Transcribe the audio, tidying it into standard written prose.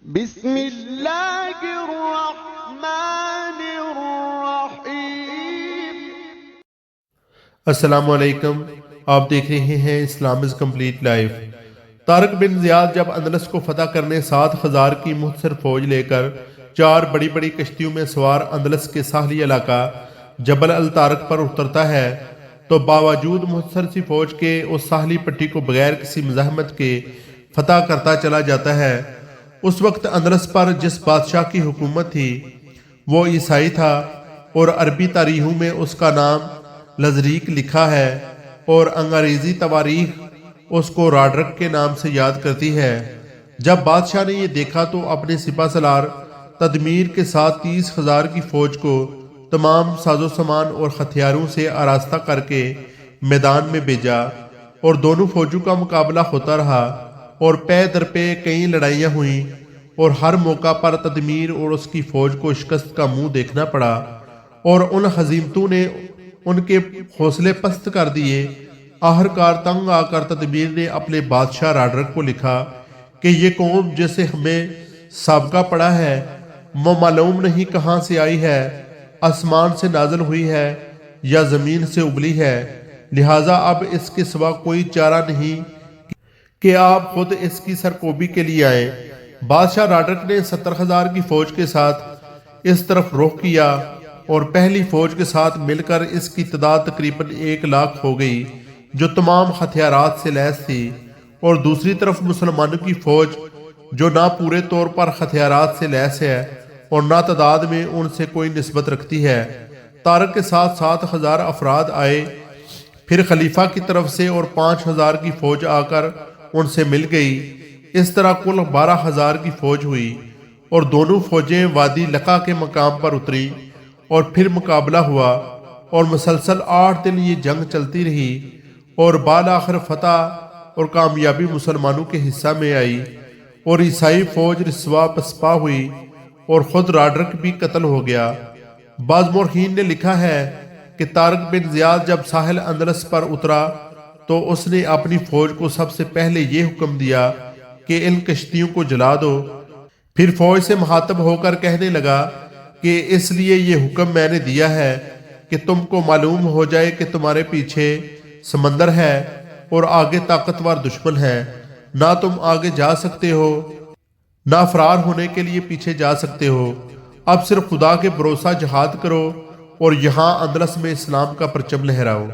بسم اللہ الرحمن الرحیم۔ السلام علیکم، آپ دیکھ رہے ہیں اسلام از کمپلیٹ لائف۔ طارق بن زیاد جب اندلس کو فتح کرنے 7,000 کی مختصر فوج لے کر 4 بڑی بڑی کشتیوں میں سوار اندلس کے ساحلی علاقہ جبل الطارق پر اترتا ہے تو باوجود مختصر سی فوج کے اس ساحلی پٹی کو بغیر کسی مزاحمت کے فتح کرتا چلا جاتا ہے۔ اس وقت اندلس پر جس بادشاہ کی حکومت تھی وہ عیسائی تھا اور عربی تاریخوں میں اس کا نام لزریک لکھا ہے اور انگریزی تواریخ اس کو راڈرک کے نام سے یاد کرتی ہے۔ جب بادشاہ نے یہ دیکھا تو اپنے سپہ سالار تدمیر کے ساتھ 30,000 کی فوج کو تمام ساز و سامان اور ہتھیاروں سے آراستہ کر کے میدان میں بھیجا اور دونوں فوجوں کا مقابلہ ہوتا رہا اور پے در پے کئی لڑائیاں ہوئیں اور ہر موقع پر تدمیر اور اس کی فوج کو شکست کا منہ دیکھنا پڑا اور ان ہزیمتوں نے ان کے حوصلے پست کر دیے۔ آخرکار تنگ آ کر تدمیر نے اپنے بادشاہ راڈرک کو لکھا کہ یہ قوم جسے ہمیں سابقہ پڑا ہے وہ معلوم نہیں کہاں سے آئی ہے، آسمان سے نازل ہوئی ہے یا زمین سے ابلی ہے، لہٰذا اب اس کے سوا کوئی چارہ نہیں کہ آپ خود اس کی سرکوبی کے لیے آئیں۔ بادشاہ راڈرک نے 70,000 کی فوج کے ساتھ اس طرف رخ کیا اور پہلی فوج کے ساتھ مل کر اس کی تعداد تقریباً 1 لاکھ ہو گئی جو تمام ہتھیارات سے لیس تھی، اور دوسری طرف مسلمانوں کی فوج جو نہ پورے طور پر ہتھیارات سے لیس ہے اور نہ تعداد میں ان سے کوئی نسبت رکھتی ہے۔ طارق کے ساتھ 7,000 افراد آئے، پھر خلیفہ کی طرف سے اور 5,000 کی فوج آ کر ان سے مل گئی۔ اس طرح کل 12,000 کی فوج ہوئی اور دونوں فوجیں وادی لقا کے مقام پر اتری اور پھر مقابلہ ہوا اور مسلسل 8 دن یہ جنگ چلتی رہی اور بالآخر فتح اور کامیابی مسلمانوں کے حصہ میں آئی اور عیسائی فوج رسوا پسپا ہوئی اور خود راڈرک بھی قتل ہو گیا۔ بعض مورخین نے لکھا ہے کہ طارق بن زیاد جب ساحل اندلس پر اترا تو اس نے اپنی فوج کو سب سے پہلے یہ حکم دیا کہ ان کشتیوں کو جلا دو، پھر فوج سے مخاطب ہو کر کہنے لگا کہ اس لیے یہ حکم میں نے دیا ہے کہ تم کو معلوم ہو جائے کہ تمہارے پیچھے سمندر ہے اور آگے طاقتور دشمن ہے، نہ تم آگے جا سکتے ہو نہ فرار ہونے کے لیے پیچھے جا سکتے ہو، اب صرف خدا کے بھروسہ جہاد کرو اور یہاں اندلس میں اسلام کا پرچم لہراؤ۔